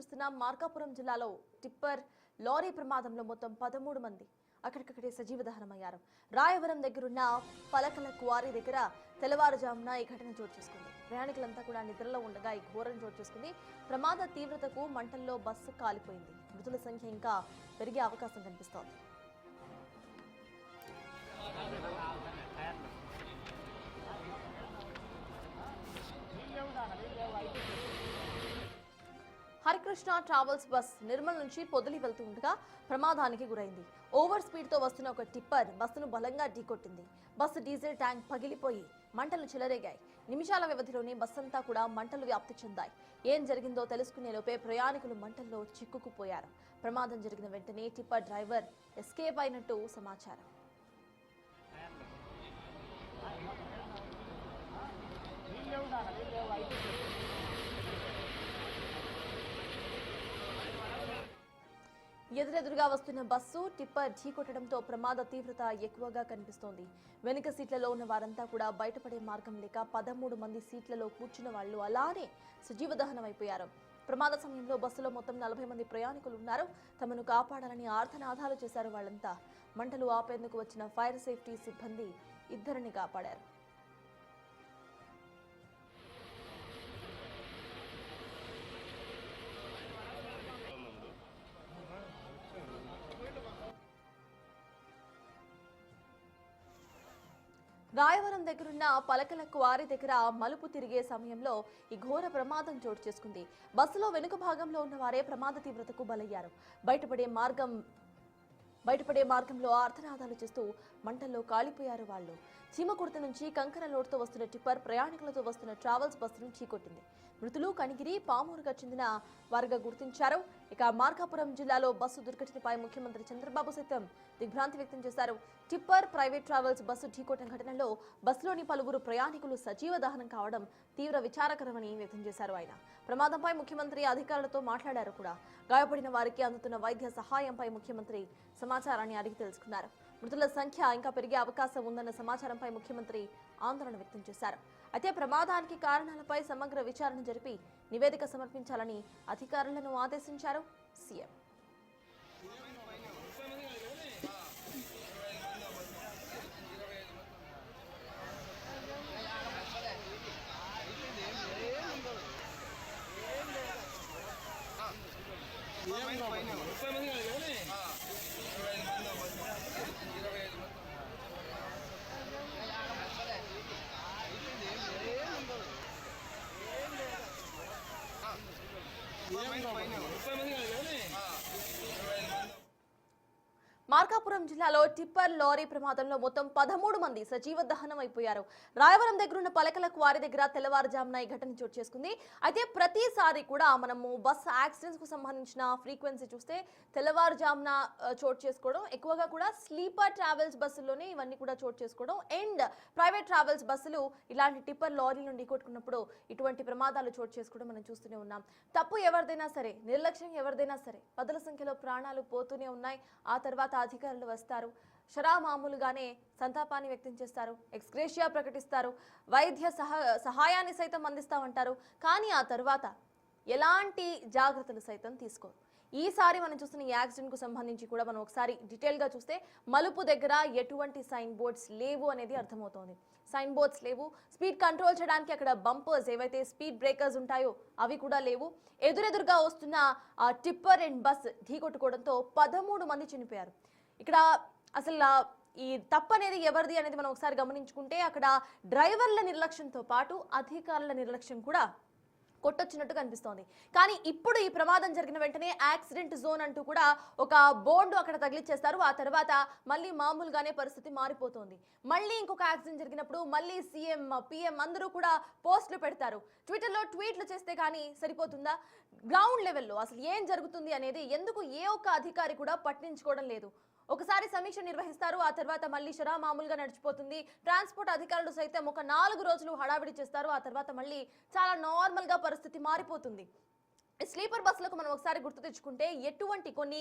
చూస్తున్నాం. మార్కాపురం జిల్లాలో tipper lorry ప్రమాదంలో మొత్తం 13 మంది అక్కడికక్కడే సజీవ దహనమయ్యారు. రాయవరం దగ్గరున్న పలకల క్వారీ దగ్గర తెల్లవారుజామున ఈ ఘటన చోటు చేసుకుంది. ప్రయాణికులంతా కూడా నిద్రలో ఉండగా ఈ ఘోరం చోటు చేసుకుంది. ప్రమాద తీవ్రతకు మంటల్లో బస్సు కాలిపోయింది. మృతుల సంఖ్య ఇంకా పెరిగే అవకాశం కనిపిస్తోంది. హరికృష్ణ ట్రావెల్స్ బస్ నిర్మల్ నుంచి పొదిలి వెళ్తూ ఉండగా ప్రమాదానికి గురైంది. ఓవర్ స్పీడ్ తో వస్తున్న ఒక టిప్పర్ బస్సును బలంగా ఢీకొట్టింది. బస్సు డీజిల్ ట్యాంక్ పగిలిపోయి మంటలు చెలరేగాయి. నిమిషాల వ్యవధిలోనే బస్సంతా కూడా మంటలు వ్యాప్తి చెందాయి. ఏం జరిగిందో తెలుసుకునే లోపే ప్రయాణికులు మంటల్లో చిక్కుకుపోయారు. ప్రమాదం జరిగిన వెంటనే టిప్పర్ డ్రైవర్ ఎస్కేప్ అయినట్టు సమాచారం. ఎదురెదురుగా వస్తున్న బస్సు టిప్పర్ ఢీకొట్టడంతో ప్రమాద తీవ్రత ఎక్కువగా కనిపిస్తోంది. వెనుక సీట్లలో ఉన్న వారంతా కూడా బయటపడే మార్గం లేక 13 మంది సీట్లలో కూర్చున్న వాళ్లు అలానే సజీవ దహనం అయిపోయారు. ప్రమాద సమయంలో బస్సులో మొత్తం 40 మంది ప్రయాణికులు ఉన్నారు. తమను కాపాడాలని ఆర్తనాదాలు చేశారు వాళ్లంతా. మంటలు ఆపేందుకు వచ్చిన ఫైర్ సేఫ్టీ సిబ్బంది ఇద్దరిని కాపాడారు. రాయవరం దగ్గరున్న పలకల క్వారీ దగ్గర మలుపు తిరిగే సమయంలో ఈ ఘోర ప్రమాదం చోటు చేసుకుంది. బస్సులో వెనుక భాగంలో ఉన్న వారే ప్రమాద తీవ్రతకు బలయ్యారు. బయటపడే మార్గంలో ఆర్తనాదాలు చేస్తూ మంటల్లో కాలిపోయారు వాళ్ళు. చీమకుర్తి నుంచి కంకర లోడ్తో వస్తున్న టిప్పర్ ప్రయాణికులతో వస్తున్న ట్రావెల్స్ బస్సును చీకొట్టింది. మృతులు కనిగిరి, పామూరుగా చెందిన వారుగా గుర్తించారు. ఇక మార్కాపురం జిల్లాలో బస్సు దుర్ఘటనపై ముఖ్యమంత్రి చంద్రబాబు సైతం దిగ్భ్రాంతి వ్యక్తం చేశారు. టిప్పర్ ప్రైవేట్ ట్రావెల్స్ బస్సు ఢీకొట్టిన ఘటనలో బస్సులోని పలువురు ప్రయాణికులు సజీవ దహనం కావడం తీవ్ర విచారకరమని వ్యక్తం చేశారు. ఆయన ప్రమాదంపై ముఖ్యమంత్రి అధికారులతో మాట్లాడారు కూడా. గాయపడిన వారికి అందుతున్న వైద్య సహాయంపై ముఖ్యమంత్రి సమాచారాన్ని అడిగి తెలుసుకున్నారు. మృతుల సంఖ్య ఇంకా పెరిగే అవకాశం ఉందన్న సమాచారంపై ముఖ్యమంత్రి ఆందోళన వ్యక్తం చేశారు. అయితే ప్రమాదానికి కారణాలపై సమగ్ర విచారణ జరిపి నివేదిక సమర్పించాలని అధికారులను ఆదేశించారు సీఎం. మార్కాపురం జిల్లాలో టిప్పర్ లారీ ప్రమాదంలో మొత్తం 13 మంది సజీవ దహనం అయిపోయారు. రాయవరం దగ్గరున్న పలకల క్వారీ దగ్గర తెల్లవారుజామున ఈ ఘటన చోటు చేసుకుంది. అయితే ప్రతిసారి కూడా మనము బస్ యాక్సిడెంట్స్ కు సంబంధించిన ఫ్రీక్వెన్సీ చూస్తే తెల్లవారుజామున చోటు చేసుకోవడం, ఎక్కువగా కూడా స్లీపర్ ట్రావెల్స్ బస్సుల్లోనే ఇవన్నీ కూడా చోటు చేసుకోవడం అండ్ ప్రైవేట్ ట్రావెల్స్ బస్సులు ఇలాంటి టిప్పర్ లారీ నుండి కొట్టుకున్నప్పుడు ఇటువంటి ప్రమాదాలు చోటు చేసుకోవడం మనం చూస్తూనే ఉన్నాం. తప్పు ఎవరిదైనా సరే, నిర్లక్ష్యం ఎవరిదైనా సరే, పదుల సంఖ్యలో ప్రాణాలు పోతూనే ఉన్నాయి. ఆ తర్వాత అధికారులు వస్తారు, మామూలుగానే సంతాపాన్ని వ్యక్తం చేస్తారు, ఎక్స్గ్రేషియా ప్రకటిస్తారు, వైద్య సహాయాన్ని సైతం అందిస్తామంటారు. కానీ ఆ తర్వాత ఎలాంటి జాగ్రత్తలు సైతం తీసుకోరు. ఈసారి మనం చూస్తున్న ఈ యాక్సిడెంట్ కు సంబంధించి కూడా మనం ఒకసారి డీటెయిల్ గా చూస్తే మలుపు దగ్గర ఎటువంటి సైన్ బోర్డ్స్ లేవు అనేది అర్థమవుతోంది. సైన్ బోర్డ్స్ లేవు. స్పీడ్ కంట్రోల్ చేయడానికి అక్కడ బంపర్స్, ఏవైతే స్పీడ్ బ్రేకర్స్ ఉంటాయో అవి కూడా లేవు. ఎదురెదురుగా వస్తున్న ఆ టిప్పర్ అండ్ బస్ ఢీకొట్టుకోవడంతో 13 మంది చనిపోయారు. ఇక్కడ అసలు ఈ తప్పు అనేది ఎవరిది అనేది మనం ఒకసారి గమనించుకుంటే అక్కడ డ్రైవర్ల నిర్లక్ష్యంతో పాటు అధికారుల నిర్లక్ష్యం కూడా కొట్టొచ్చినట్టు కనిపిస్తోంది. కానీ ఇప్పుడు ఈ ప్రమాదం జరిగిన వెంటనే యాక్సిడెంట్ జోన్ అంటూ కూడా ఒక బోర్డు అక్కడ తగిలిచ్చేస్తారు. ఆ తర్వాత మళ్ళీ మామూలుగానే పరిస్థితి మారిపోతుంది. మళ్ళీ ఇంకొక యాక్సిడెంట్ జరిగినప్పుడు మళ్ళీ సీఎం, పీఎం అందరూ కూడా పోస్టులు పెడతారు. ట్విట్టర్లో ట్వీట్లు చేస్తే కానీ సరిపోతుందా? గ్రౌండ్ లెవెల్లో అసలు ఏం జరుగుతుంది అనేది ఎందుకు ఏ ఒక్క అధికారి కూడా పట్టించుకోవడం లేదు. ఒకసారి సమీక్ష నిర్వహిస్తారు, ఆ తర్వాత మళ్ళీ మామూలుగా నడిచిపోతుంది. ట్రాన్స్పోర్ట్ అధికారులు సైతం ఒక 4 రోజులు హడావిడి చేస్తారు, ఆ తర్వాత మళ్ళీ చాలా నార్మల్ గా పరిస్థితి మారిపోతుంది. స్లీపర్ బస్సులకు మనం ఒకసారి గుర్తు తెచ్చుకుంటే ఎటువంటి కొన్ని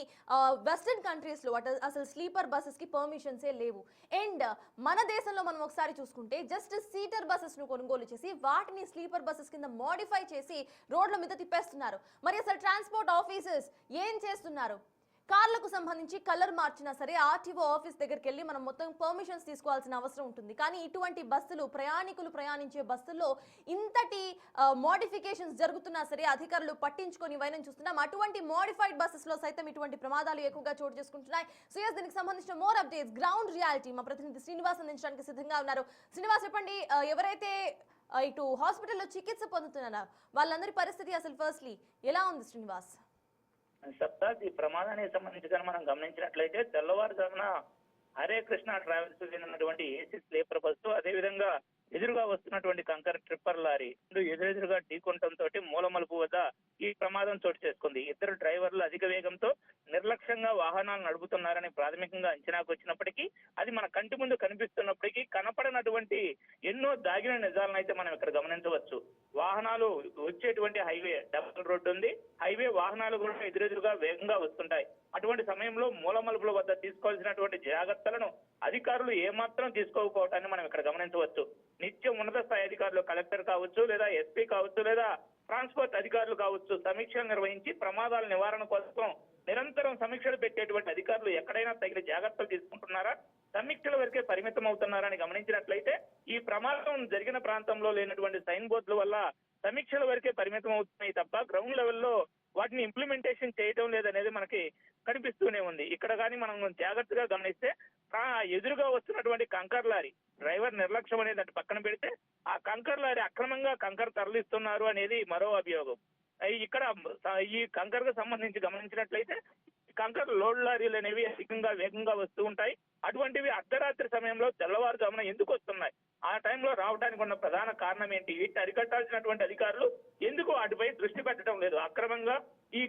వెస్టర్న్ కంట్రీస్లో అసలు స్లీపర్ బస్సెస్కి పర్మిషన్సే లేవు. అండ్ మన దేశంలో మనం ఒకసారి చూసుకుంటే జస్ట్ సీటర్ బస్సెస్ను కొనుగోలు చేసి వాటిని స్లీపర్ బస్సెస్ కింద మోడిఫై చేసి రోడ్ల మీద తిప్పేస్తున్నారు. మరి అసలు ట్రాన్స్పోర్ట్ ఆఫీసర్స్ ఏం చేస్తున్నారు? కార్లకు సంబంధించి కలర్ మార్చినా సరే ఆర్టీఓ ఆఫీస్ దగ్గరికి వెళ్ళి మనం మొత్తం పర్మిషన్స్ తీసుకోవాల్సిన అవసరం ఉంటుంది. కానీ ఇటువంటి బస్సులు, ప్రయాణికులు ప్రయాణించే బస్సుల్లో ఇంతటి మోడిఫికేషన్స్ జరుగుతున్నా సరే అధికారులు పట్టించుకొని వైనం చూస్తున్నాం. అటువంటి మోడిఫైడ్ బస్సెస్లో సైతం ఇటువంటి ప్రమాదాలు ఎక్కువగా చోటు చేసుకుంటున్నాయి. సో దీనికి సంబంధించిన మోర్ అప్డేట్స్, గ్రౌండ్ రియాలిటీ మా ప్రతినిధి శ్రీనివాస్ అందించడానికి సిద్ధంగా ఉన్నారు. శ్రీనివాస్, చెప్పండి, ఎవరైతే ఇటు హాస్పిటల్లో చికిత్స పొందుతున్నారో వాళ్ళందరి పరిస్థితి అసలు ఫస్ట్లీ ఎలా ఉంది శ్రీనివాస్? సప్తాజ్, ఈ ప్రమాదానికి సంబంధించి మనం గమనించినట్లయితే తెల్లవారుజామున హరే కృష్ణ ట్రావెల్స్ చెందినటువంటి ఏసీ స్లీపర్ బస్సు, అదేవిధంగా ఎదురుగా వస్తున్నటువంటి కంకర్ ట్రిప్పర్ లారీ ఎదురెదురుగా ఢీకొనడంతో మూలమలుపు వద్ద ఈ ప్రమాదం చోటు చేసుకుంది. ఇద్దరు డ్రైవర్లు అధిక వేగంతో నిర్లక్ష్యంగా వాహనాలు నడుపుతున్నారని ప్రాథమికంగా అంచనాకు వచ్చినప్పటికీ, అది మన కంటి ముందు కనిపిస్తున్నప్పటికీ కనపడనటువంటి ఎన్నో దాగిన నిజాలను అయితే మనం ఇక్కడ గమనించవచ్చు. వాహనాలు వచ్చేటువంటి హైవే, డబుల్ రోడ్డు ఉంది, హైవే వాహనాలు కూడా ఎదురెదురుగా వేగంగా వస్తుంటాయి. అటువంటి సమయంలో మూలమలుపుల వద్ద తీసుకోవాల్సినటువంటి జాగ్రత్తలను అధికారులు ఏమాత్రం తీసుకోకపోవటాన్ని మనం ఇక్కడ గమనించవచ్చు. నిత్యం ఉన్నత స్థాయి అధికారులు, కలెక్టర్ కావచ్చు, లేదా ఎస్పీ కావచ్చు, లేదా ట్రాన్స్పోర్ట్ అధికారులు కావచ్చు, సమీక్షలు నిర్వహించి ప్రమాదాల నివారణ కోసం నిరంతరం సమీక్షలు పెట్టేటువంటి అధికారులు ఎక్కడైనా తగిన జాగ్రత్తలు తీసుకుంటున్నారా, సమీక్షల వరకే పరిమితం అవుతున్నారని గమనించినట్లయితే ఈ ప్రమాదం జరిగిన ప్రాంతంలో లేనటువంటి సైన్ బోర్డుల వల్ల సమీక్షల వరకే పరిమితం అవుతున్నాయి తప్ప గ్రౌండ్ లెవెల్లో వాటిని ఇంప్లిమెంటేషన్ చేయడం లేదనేది మనకి కనిపిస్తూనే ఉంది. ఇక్కడ కానీ మనం జాగ్రత్తగా గమనిస్తే ఎదురుగా వస్తున్నటువంటి కంకర్ లారీ డ్రైవర్ నిర్లక్ష్యం అనేది అటు పక్కన పెడితే, ఆ కంకర్ లారీ అక్రమంగా కంకర్ తరలిస్తున్నారు అనేది మరో అభియోగం. ఇక్కడ ఈ కంకర్ కు సంబంధించి గమనించినట్లయితే కంకర్ లోడ్ లారీలు అనేవి అధికంగా వేగంగా వస్తూ ఉంటాయి. అటువంటివి అర్ధరాత్రి సమయంలో తెల్లవారుజామున ఎందుకు వస్తున్నాయి? ఆ టైంలో రావడానికి ఉన్న ప్రధాన కారణం ఏంటి? వీటిని అరికట్టాల్సినటువంటి అధికారులు ఎందుకు వాటిపై దృష్టి పెట్టడం లేదు? అక్రమంగా ఈ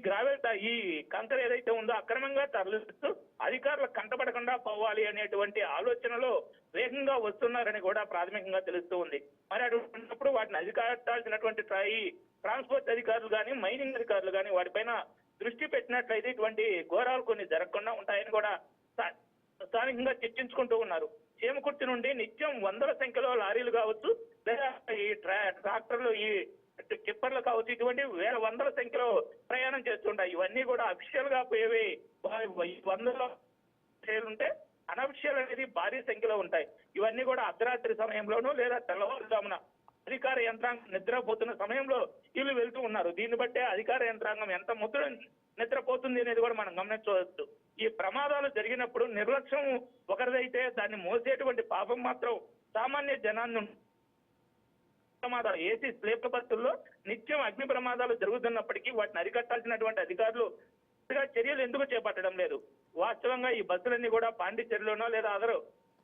ఈ కంకర్ ఏదైతే ఉందో అక్రమంగా తరలిస్తూ అధికారులకు కంటపడకుండా పోవాలి అనేటువంటి ఆలోచనలో వేగంగా వస్తున్నారని కూడా ప్రాథమికంగా తెలుస్తూ ఉంది. మరి అటువంటిప్పుడు వాటిని అధికారాల్సినటువంటి ట్రాన్స్పోర్ట్ అధికారులు కానీ, మైనింగ్ అధికారులు కానీ వాటిపైన దృష్టి పెట్టినట్లయితే ఇటువంటి ఘోరాలు కొన్ని జరగకుండా ఉంటాయని కూడా స్థానికంగా చర్చించుకుంటూ ఉన్నారు. చేమకుర్తి నుండి నిత్యం వందల సంఖ్యలో లారీలు కావచ్చు, లేదా ఈ ట్రాక్టర్లు, ఈ టిప్పర్లు కావచ్చు, ఇటువంటి వందల సంఖ్యలో ప్రయాణం చేస్తుంటాయి. ఇవన్నీ కూడా అఫీషియల్ గా పోయేవి వందల ఉంటే, అనఫిషియల్ అనేది భారీ సంఖ్యలో ఉంటాయి. ఇవన్నీ కూడా అర్ధరాత్రి సమయంలోనూ లేదా తెల్లవారుజామున అధికార యంత్రాంగం నిద్రపోతున్న సమయంలో వీళ్ళు వెళ్తూ ఉన్నారు. దీన్ని బట్టే అధికార యంత్రాంగం ఎంత ముద్ర నిద్రపోతుంది అనేది కూడా మనం గమనించవచ్చు. ఈ ప్రమాదాలు జరిగినప్పుడు నిర్లక్ష్యం ఒకరిదైతే దాన్ని మోసేటువంటి పాపం మాత్రం సామాన్య జనాన్ని. ప్రమాదాలు ఏసీ స్లీపర్ బస్సుల్లో నిత్యం అగ్ని ప్రమాదాలు జరుగుతున్నప్పటికీ వాటిని అరికట్టాల్సినటువంటి అధికారులు చర్యలు ఎందుకు చేపట్టడం లేదు? వాస్తవంగా ఈ బస్సులన్నీ కూడా పాండిచ్చేరిలోనో లేదా అదర్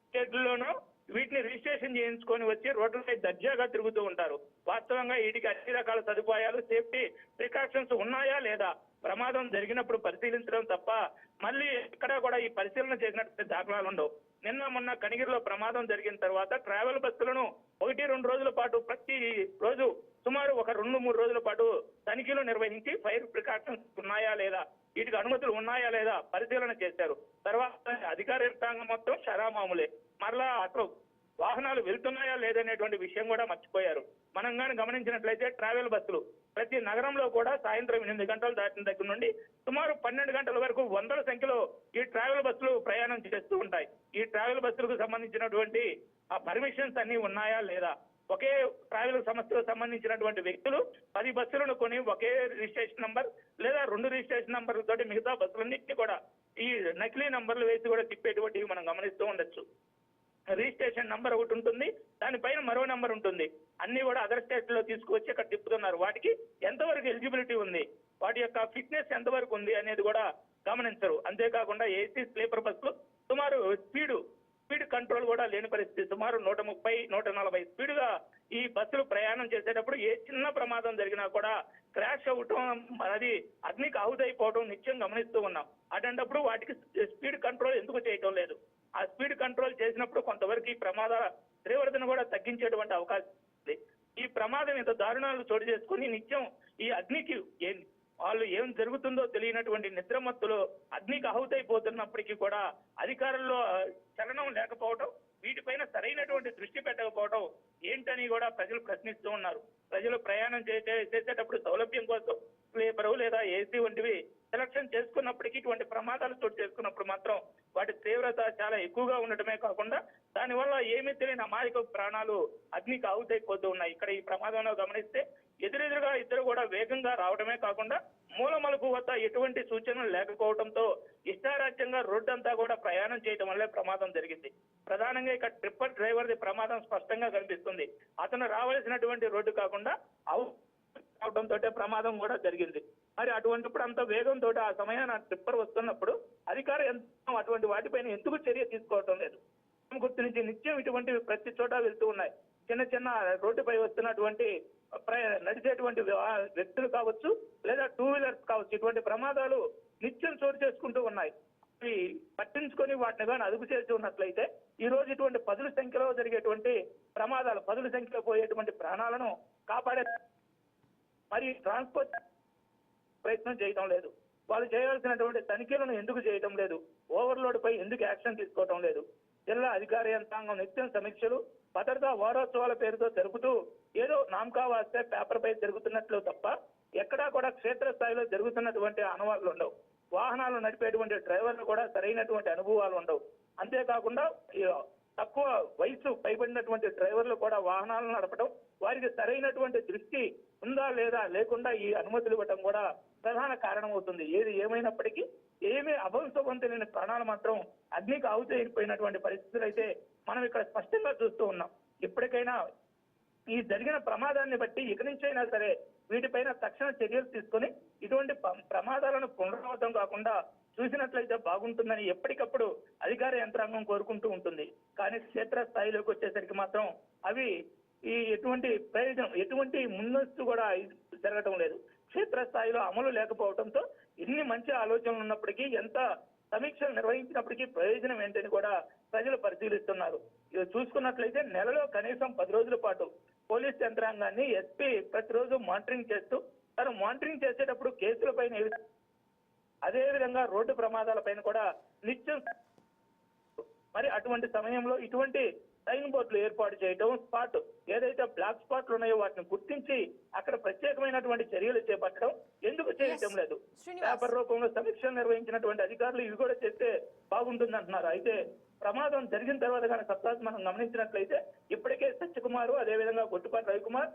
స్టేట్లలోనో వీటిని రిజిస్ట్రేషన్ చేయించుకొని వచ్చి రోడ్లపై దర్జాగా తిరుగుతూ ఉంటారు. వాస్తవంగా వీటికి అన్ని రకాల సదుపాయాలు, సేఫ్టీ ప్రికాషన్స్ ఉన్నాయా లేదా ప్రమాదం జరిగినప్పుడు పరిశీలించడం తప్ప మళ్ళీ ఇక్కడ కూడా ఈ పరిశీలన చేసినట్టు దాఖలాలు ఉండవు. నిన్న మొన్న కనిగిరిలో ప్రమాదం జరిగిన తర్వాత ట్రావెల్ బస్సులను 1-2 రోజుల పాటు ప్రతి రోజు సుమారు ఒక 2-3 రోజుల పాటు తనిఖీలు నిర్వహించి ఫైర్ ప్రికాషన్స్ ఉన్నాయా లేదా, వీటికి అనుమతులు ఉన్నాయా లేదా పరిశీలన చేశారు. తర్వాత అధికార యంత్రాంగం మొత్తం షరామాములే. మరలా అసలు వాహనాలు వెళ్తున్నాయా లేదనేటువంటి విషయం కూడా మర్చిపోయారు. మనం కానీ గమనించినట్లయితే ట్రావెల్ బస్సులు ప్రతి నగరంలో కూడా సాయంత్రం 8 గంటలు దాటిన దగ్గర నుండి సుమారు 12 గంటల వరకు వందల సంఖ్యలో ఈ ట్రావెల్ బస్సులు ప్రయాణం చేస్తూ ఉంటాయి. ఈ ట్రావెల్ బస్సులకు సంబంధించినటువంటి ఆ పర్మిషన్స్ అన్ని ఉన్నాయా లేదా, ఒకే ట్రావెల్ సంస్థకు సంబంధించినటువంటి వ్యక్తులు 10 బస్సులను కొని ఒకే రిజిస్ట్రేషన్ నంబర్ లేదా 2 రిజిస్ట్రేషన్ నంబర్ల తోటి మిగతా బస్సులన్నింటినీ కూడా ఈ నకిలీ నంబర్లు వేసి కూడా తిప్పేటువంటివి మనం గమనిస్తూ ఉండొచ్చు. రిజిస్ట్రేషన్ నంబర్ ఒకటి ఉంటుంది, దానిపైన మరో నంబర్ ఉంటుంది. అన్ని కూడా అదర్ స్టేట్ లో తీసుకువచ్చి అక్కడ తిప్పుతున్నారు. వాటికి ఎంతవరకు ఎలిజిబిలిటీ ఉంది, వాటి యొక్క ఫిట్నెస్ ఎంతవరకు ఉంది అనేది కూడా గమనించరు. అంతేకాకుండా ఏసీ స్లీపర్ బస్సులు సుమారు స్పీడ్ కంట్రోల్ కూడా లేని పరిస్థితి. సుమారు 130-140 స్పీడ్ గా ఈ బస్సులు ప్రయాణం చేసేటప్పుడు ఏ చిన్న ప్రమాదం జరిగినా కూడా క్రాష్ అవటం, అది అగ్నికి ఆహుతైపోవడం నిత్యం గమనిస్తూ ఉన్నాం. అటువంటిప్పుడు వాటికి స్పీడ్ కంట్రోల్ ఎందుకు చేయటం లేదు? ఆ స్పీడ్ కంట్రోల్ చేసినప్పుడు కొంతవరకు ఈ ప్రమాదాల తీవ్రతను కూడా తగ్గించేటువంటి అవకాశం ఉంది. ఈ ప్రమాదం ఇంత దారుణాలు చోటు చేసుకుని నిత్యం ఈ అగ్నికి వాళ్ళు ఏం జరుగుతుందో తెలియనటువంటి నిద్రమత్తులో అగ్నికి ఆహుతైపోతున్నప్పటికీ కూడా అధికారుల్లో చలనం లేకపోవడం, వీటిపైన సరైనటువంటి దృష్టి పెట్టకపోవడం ఏంటని కూడా ప్రజలు ప్రశ్నిస్తూ ఉన్నారు. ప్రజలు ప్రయాణం చేసేటప్పుడు సౌలభ్యం కోసం స్లీపరు లేదా ఏసీ వంటివి సెలక్షన్ చేసుకున్నప్పటికీ ఇటువంటి ప్రమాదాలు చోటు చేసుకున్నప్పుడు మాత్రం వాటి తీవ్రత చాలా ఎక్కువగా ఉండటమే కాకుండా దానివల్ల ఏమీ తెలియని అమాయక ప్రాణాలు అగ్నికి ఆహుతైపోతూ ఉన్నాయి. ఇక్కడ ఈ ప్రమాదంలో గమనిస్తే ఎదురెదురుగా ఇద్దరు కూడా వేగంగా రావడమే కాకుండా మూల మలుపు వద్ద ఎటువంటి సూచనలు లేకపోవడంతో ఇష్టారాజ్యంగా రోడ్డు అంతా కూడా ప్రయాణం చేయడం వల్లే ప్రమాదం జరిగింది. ప్రధానంగా ఇక్కడ ట్రిప్పర్ డ్రైవర్ది ప్రమాదం స్పష్టంగా కనిపిస్తుంది. అతను రావాల్సినటువంటి రోడ్డు కాకుండా అవడంతో ప్రమాదం కూడా జరిగింది. మరి అటువంటిప్పుడు అంత వేగంతో ఆ సమయాన్ని ట్రిప్పర్ వస్తున్నప్పుడు అధికార యంత్రం అటువంటి వాటిపైన ఎందుకు చర్య తీసుకోవటం లేదు? గుర్తు నుంచి నిత్యం ఇటువంటివి ప్రతి చోట వెళ్తూ ఉన్నాయి. చిన్న చిన్న రోడ్డుపై వస్తున్నటువంటి నడిచేటువంటి వ్యక్తులు కావచ్చు లేదా టూ వీలర్స్ కావచ్చు, ఇటువంటి ప్రమాదాలు నిత్యం చోటు చేసుకుంటూ ఉన్నాయి. ఇవి పట్టించుకొని వాటిని కానీ అదుపు చేసి ఉన్నట్లయితే ఈ రోజు ఇటువంటి పదుల సంఖ్యలో జరిగేటువంటి ప్రమాదాలు, పదుల సంఖ్యలో పోయేటువంటి ప్రాణాలను కాపాడే మరి ట్రాన్స్పోర్ట్ ప్రయత్నం చేయడం లేదు. వాళ్ళు చేయాల్సినటువంటి తనిఖీలను ఎందుకు చేయడం లేదు? ఓవర్లోడ్ పై ఎందుకు యాక్షన్ తీసుకోవడం లేదు? జిల్లా అధికార యంత్రాంగం నిత్యం సమీక్షలు, భద్రతా వారోత్సవాల పేరుతో జరుపుతూ ఏదో నామకా వాస్తే పేపర్ పై జరుగుతున్నట్లు తప్ప ఎక్కడా కూడా క్షేత్రస్థాయిలో జరుగుతున్నటువంటి అనుభవాలు ఉండవు. వాహనాలు నడిపేటువంటి డ్రైవర్లు కూడా సరైనటువంటి అనుభవాలు ఉండవు. అంతేకాకుండా తక్కువ వయసు పైబడినటువంటి డ్రైవర్లు కూడా వాహనాలను నడపడం, వారికి సరైనటువంటి దృష్టి ఉందా లేదా లేకుండా ఈ అనుమతులు ఇవ్వడం కూడా ప్రధాన కారణం అవుతుంది. ఏది ఏమైనప్పటికీ ఏమీ అభవిష్యత్తు లేని ప్రాణాలు మాత్రం అగ్నికి ఆహుతైపోయినటువంటి పరిస్థితులు అయితే మనం ఇక్కడ స్పష్టంగా చూస్తూ ఉన్నాం. ఇప్పటికైనా ఈ జరిగిన ప్రమాదాన్ని బట్టి ఇక నుంచైనా సరే వీటిపైన తక్షణ చర్యలు తీసుకొని ఇటువంటి ప్రమాదాలను పునరావృతం కాకుండా చూసినట్లయితే బాగుంటుందని ఎప్పటికప్పుడు అధికార యంత్రాంగం కోరుకుంటూ ఉంటుంది. కానీ క్షేత్ర స్థాయిలోకి వచ్చేసరికి మాత్రం అవి ఈ ఎటువంటి ప్రయోజనం, ఎటువంటి ముందస్తు కూడా జరగటం లేదు. క్షేత్ర స్థాయిలో అమలు లేకపోవడంతో ఎన్ని మంచి ఆలోచనలు ఉన్నప్పటికీ, ఎంత సమీక్షలు నిర్వహించినప్పటికీ ప్రయోజనం ఏంటని కూడా ప్రజలు పరిశీలిస్తున్నారు. ఇది చూసుకున్నట్లయితే నెలలో కనీసం 10 రోజుల పాటు పోలీస్ యంత్రాంగాన్ని ఎస్పీ ప్రతిరోజు మానిటరింగ్ చేస్తూ తను మానిటరింగ్ చేసేటప్పుడు కేసులపైన అదే విధంగా రోడ్డు ప్రమాదాల పైన కూడా నిత్యం మరి అటువంటి సమయంలో ఇటువంటి సైన్ బోర్డులు ఏర్పాటు చేయడం, స్పాట్ ఏదైతే బ్లాక్ స్పాట్లు ఉన్నాయో వాటిని గుర్తించి అక్కడ ప్రత్యేకమైనటువంటి చర్యలు చేపట్టడం ఎందుకు చేయటం లేదు? పేపర్ రూపంలో సమీక్షలు నిర్వహించినటువంటి అధికారులు ఇవి కూడా చేస్తే బాగుంటుంది అంటున్నారు. అయితే ప్రమాదం జరిగిన తర్వాత కానీ సప్తాహం మనం గమనించినట్లయితే ఇప్పటికే సత్యకుమారు, అదేవిధంగా గొట్టుపాటి రవికుమార్,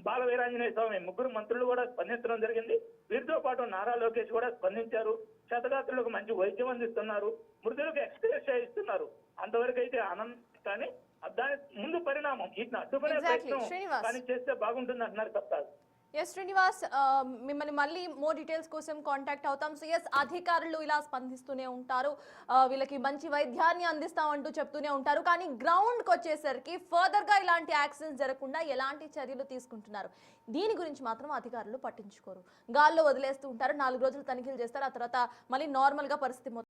బాల వీరాంజనేయ స్వామి ముగ్గురు మంత్రులు కూడా స్పందించడం జరిగింది. వీరితో పాటు నారా లోకేష్ కూడా స్పందించారు. క్షతగాత్రులకు మంచి వైద్యం అందిస్తున్నారు, మృతులకు ఎక్స్‌గ్రేషియా ఇస్తున్నారు. అంతవరకు అయితే ఆనందం. కానీ దాని ముందు పరిణామం వీటిని అడ్డుకునే ప్రయత్నం కానీ చేస్తే బాగుంటుంది అంటున్నారు సప్తాహ్. ఎస్ శ్రీనివాస్, మిమ్మల్ని మళ్ళీ మోర్ డీటెయిల్స్ కోసం కాంటాక్ట్ అవుతాం. సో ఎస్, అధికారులు ఇలా స్పందిస్తూనే ఉంటారు, వీళ్ళకి మంచి వైద్యాన్ని అందిస్తామంటూ చెప్తూనే ఉంటారు. కానీ గ్రౌండ్కి వచ్చేసరికి ఫర్దర్గా ఇలాంటి యాక్సిడెంట్స్ జరగకుండా ఎలాంటి చర్యలు తీసుకుంటున్నారు దీని గురించి మాత్రం అధికారులు పట్టించుకోరు. గాల్లో వదిలేస్తూ ఉంటారు. 4 రోజులు తనిఖీలు చేస్తారు, ఆ తర్వాత మళ్ళీ నార్మల్గా పరిస్థితి